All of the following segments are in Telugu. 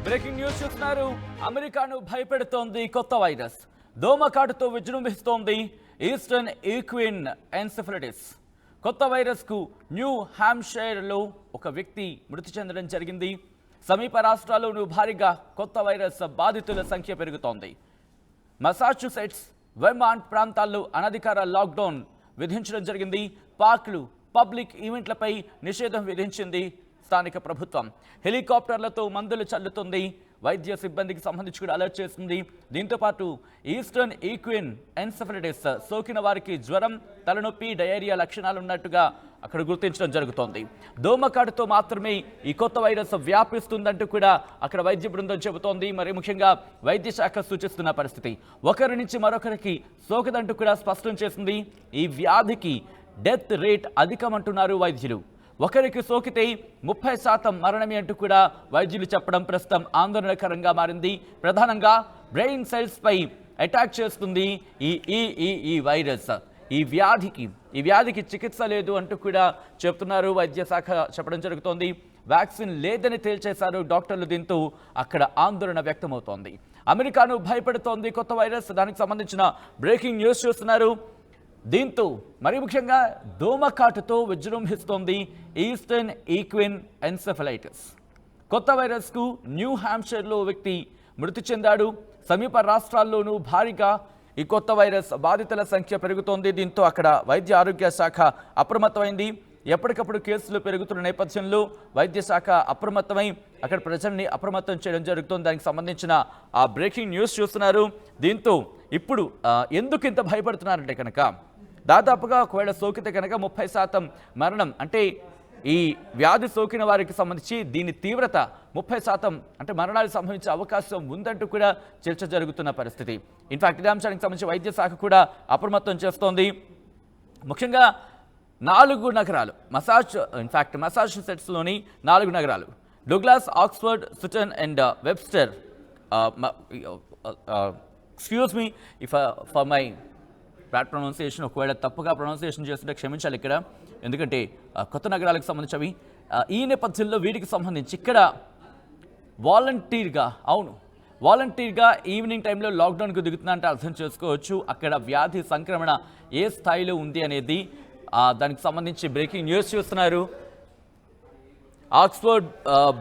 బ్రేకింగ్ న్యూస్ చూస్తున్నారు. అమెరికాను భయపెడుతోంది కొత్త వైరస్. దోమకాటుతో విజృంభిస్తోంది ఈస్టర్న్ ఈక్విన్ ఎన్సెఫలైటిస్. కొత్త వైరస్కు న్యూ హ్యాంప్షైర్లో ఒక వ్యక్తి మృతి చెందడం జరిగింది. సమీప రాష్ట్రాల్లోనూ భారీగా కొత్త వైరస్ బాధితుల సంఖ్య పెరుగుతోంది. మసాచ్యుసెట్స్, వెర్మాంట్ ప్రాంతాల్లో అనధికార లాక్డౌన్ విధించడం జరిగింది. పార్కులు, పబ్లిక్ ఈవెంట్లపై నిషేధం విధించింది స్థానిక ప్రభుత్వం. హెలికాప్టర్లతో మందులు చల్లుతుంది. వైద్య సిబ్బందికి సంబంధించి కూడా అలర్ట్ చేస్తుంది. దీంతో పాటు ఈస్టర్న్ ఈక్విన్ ఎన్సెఫలైటిస్ సోకిన వారికి జ్వరం, తలనొప్పి, డయేరియా లక్షణాలు ఉన్నట్టుగా అక్కడ గుర్తించడం జరుగుతోంది. దోమకాటుతో మాత్రమే ఈ కొత్త వైరస్ వ్యాపిస్తుందంటూ కూడా అక్కడ వైద్య బృందం చెబుతోంది. మరి ముఖ్యంగా వైద్య శాఖ సూచిస్తున్న పరిస్థితి ఒకరి నుంచి మరొకరికి సోకదంటూ కూడా స్పష్టం చేసింది. ఈ వ్యాధికి డెత్ రేట్ అధికమంటున్నారు వైద్యులు. ఒకరికి సోకితే 30% మరణమే అంటూ కూడా వైద్యులు చెప్పడం ప్రస్తుతం ఆందోళనకరంగా మారింది. ప్రధానంగా బ్రెయిన్ సెల్స్ పై అటాక్ చేస్తుంది ఈ వైరస్. ఈ వ్యాధికి చికిత్స లేదు అంటూ కూడా చెప్తున్నారు. వైద్య శాఖ చెప్పడం జరుగుతోంది. వ్యాక్సిన్ లేదని తేల్చేశారు డాక్టర్లు. దీంతో అక్కడ ఆందోళన వ్యక్తమవుతోంది. అమెరికాను భయపెడుతోంది కొత్త వైరస్. దానికి సంబంధించిన బ్రేకింగ్ న్యూస్ చూస్తున్నారు. దీంతో మరి ముఖ్యంగా దోమకాటుతో విజృంభిస్తోంది ఈస్టర్న్ ఈక్విన్ ఎన్సెఫలైటిస్. కొత్త వైరస్కు న్యూ హ్యాంప్షైర్లో వ్యక్తి మృతి చెందాడు. సమీప రాష్ట్రాల్లోనూ భారీగా ఈ కొత్త వైరస్ బాధితుల సంఖ్య పెరుగుతోంది. దీంతో అక్కడ వైద్య ఆరోగ్య శాఖ అప్రమత్తమైంది. ఎప్పటికప్పుడు కేసులు పెరుగుతున్న నేపథ్యంలో వైద్య శాఖ అప్రమత్తమై అక్కడ ప్రజల్ని అప్రమత్తం చేయడం జరుగుతుంది. దానికి సంబంధించిన ఆ బ్రేకింగ్ న్యూస్ చూస్తున్నారు. దీంతో ఇప్పుడు ఎందుకు ఇంత భయపడుతున్నారంటే కనుక దాదాపుగా ఒకవేళ సోకితే కనుక 30% మరణం, అంటే ఈ వ్యాధి సోకిన వారికి సంబంధించి దీని తీవ్రత 30% అంటే మరణాలు సంభవించే అవకాశం ఉందంటూ కూడా చర్చ జరుగుతున్న పరిస్థితి. ఇన్ఫాక్ట్ ఇదే అంశానికి సంబంధించి వైద్య శాఖ కూడా అప్రమత్తం చేస్తోంది. ముఖ్యంగా 4 నగరాలు మసాచ్యుసెట్స్లోని 4 నగరాలు Douglas, Oxford, Sutton and Webster. Excuse me for my bad pronunciation. ఒకవేళ తప్పుగా ప్రొనౌన్సియేషన్ చేస్తుంటే క్షమించాలి ఇక్కడ, ఎందుకంటే కొత్త నగరాలకు సంబంధించి ఈ నేపథ్యంలో వీటికి సంబంధించి ఇక్కడ వాలంటీర్గా ఈవినింగ్ టైంలో లాక్డౌన్కు దిగుతుందంటే అర్థం చేసుకోవచ్చు అక్కడ వ్యాధి సంక్రమణ ఏ స్థాయిలో ఉంది అనేది. దానికి సంబంధించి బ్రేకింగ్ న్యూస్ చూస్తున్నారు. ఆక్స్ఫర్డ్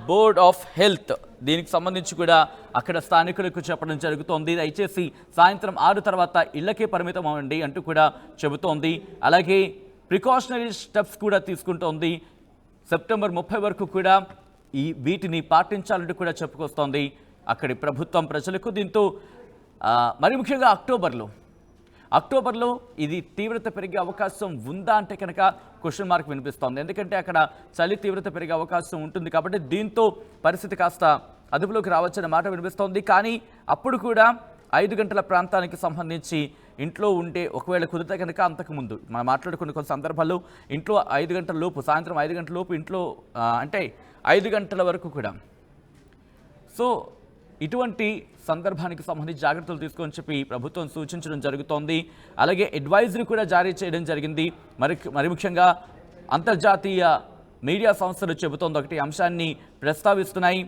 బోర్డ్ ఆఫ్ హెల్త్ దీనికి సంబంధించి కూడా అక్కడ స్థానికులకు చెప్పడం జరుగుతోంది. దయచేసి సాయంత్రం 6 తర్వాత ఇళ్లకే పరిమితం అవ్వండి అంటూ కూడా చెబుతోంది. అలాగే ప్రికాషనరీ స్టెప్స్ కూడా తీసుకుంటోంది. సెప్టెంబర్ 30 వరకు కూడా వీటిని పాటించాలంటూ కూడా చెప్పుకొస్తోంది అక్కడి ప్రభుత్వం ప్రజలకు. దీంతో మరి ముఖ్యంగా అక్టోబర్లో ఇది తీవ్రత పెరిగే అవకాశం ఉందా అంటే కనుక క్వశ్చన్ మార్క్ వినిపిస్తోంది. ఎందుకంటే అక్కడ చలి తీవ్రత పెరిగే అవకాశం ఉంటుంది కాబట్టి దీంతో పరిస్థితి కాస్త అదుపులోకి రావచ్చనే మాట వినిపిస్తోంది. కానీ అప్పుడు కూడా 5 గంటల ప్రాంతానికి సంబంధించి ఇంట్లో ఉంటే ఒకవేళ కుదిరితే కనుక అంతకుముందు మనం మాట్లాడుకున్న కొన్ని సందర్భాల్లో ఇంట్లో 5 గంటల లోపు, సాయంత్రం 5 గంటల లోపు ఇంట్లో అంటే 5 గంటల వరకు కూడా. సో ఇటువంటి సందర్భానికి సంబంధించి జాగ్రత్తలు తీసుకొని చెప్పి ప్రభుత్వం సూచించడం జరుగుతోంది. అలాగే అడ్వైజరీ కూడా జారీ చేయడం జరిగింది. మరి ముఖ్యంగా అంతర్జాతీయ మీడియా సంస్థలు చెబుతోంది ఒకటి అంశాన్ని ప్రస్తావిస్తున్నాయి.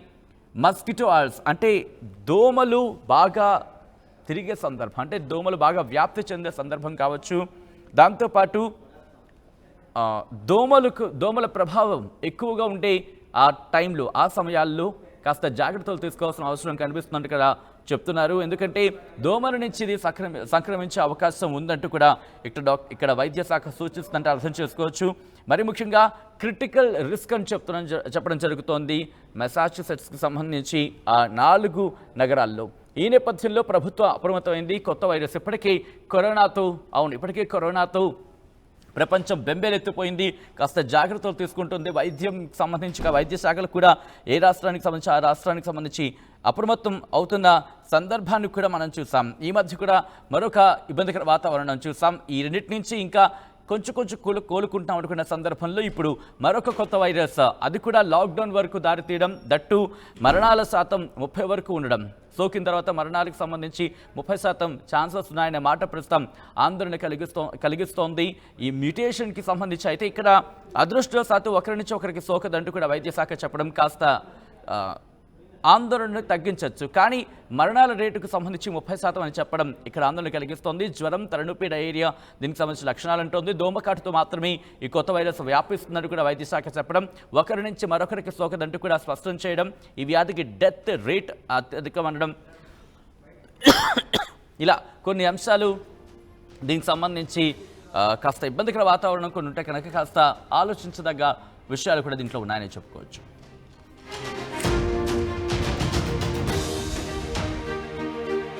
మస్కిటో ఆల్స్ అంటే దోమలు బాగా తిరిగే సందర్భం, అంటే దోమలు బాగా వ్యాప్తి చెందే సందర్భం కావచ్చు. దాంతోపాటు దోమల ప్రభావం ఎక్కువగా ఉండే ఆ టైంలో, ఆ సమయాల్లో కాస్త జాగ్రత్తలు తీసుకోవాల్సిన అవసరం కనిపిస్తుందంటే కదా చెప్తున్నారు. ఎందుకంటే దోమల నుంచి ఇది సంక్రమించే అవకాశం ఉందంటూ కూడా ఇక్కడ వైద్య శాఖ సూచిస్తుందంటే అర్థం చేసుకోవచ్చు. మరి ముఖ్యంగా క్రిటికల్ రిస్క్ అని చెప్పడం జరుగుతోంది మసాచ్యుసెట్స్కి సంబంధించి ఆ 4 నగరాల్లో. ఈ నేపథ్యంలో ప్రభుత్వం అప్రమత్తమైంది. కొత్త వైరస్ ఇప్పటికే కరోనాతో ప్రపంచం బెంబేలెత్తిపోయింది. కాస్త జాగ్రత్తలు తీసుకుంటుంది. వైద్యం సంబంధించి వైద్య శాఖలు కూడా ఏ రాష్ట్రానికి సంబంధించి ఆ రాష్ట్రానికి సంబంధించి అప్రమత్తం అవుతున్న సందర్భాన్ని కూడా మనం చూసాం. ఈ మధ్య కూడా మరొక ఇబ్బందికర వాతావరణం చూసాం. ఈ రెండింటి నుంచి ఇంకా కొంచెం కోలుకుంటాం అనుకున్న సందర్భంలో ఇప్పుడు మరొక కొత్త వైరస్, అది కూడా లాక్డౌన్ వరకు దారితీయడం, దట్టు మరణాల శాతం 30 వరకు ఉండడం. సోకిన తర్వాత మరణాలకు సంబంధించి 30% ఛాన్సెస్ ఉన్నాయనే మాట ప్రస్తుతం ఆందోళన కలిగిస్తోంది. ఈ మ్యూటేషన్కి సంబంధించి అయితే ఇక్కడ అదృష్టవశాత్తు ఒకరి నుంచి ఒకరికి సోకదంటూ కూడా వైద్య శాఖ చెప్పడం కాస్త ఆందోళనను తగ్గించవచ్చు. కానీ మరణాల రేటుకు సంబంధించి 30% అని చెప్పడం ఇక్కడ ఆందోళన కలిగిస్తోంది. జ్వరం, తలనొప్పి, డయేరియా దీనికి సంబంధించిన లక్షణాలు అంటోంది. దోమకాటుతో మాత్రమే ఈ కొత్త వైరస్ వ్యాపిస్తుందని కూడా వైద్య శాఖ చెప్పడం, ఒకరి నుంచి మరొకరికి సోకదంటూ కూడా స్పష్టం చేయడం, ఈ వ్యాధికి డెత్ రేట్ అత్యధికమనడం, ఇలా కొన్ని అంశాలు దీనికి సంబంధించి కాస్త ఇబ్బందికర వాతావరణం కొన్ని ఉంటే కనుక కాస్త ఆలోచించదగ్గ విషయాలు కూడా దీంట్లో ఉన్నాయని చెప్పుకోవచ్చు.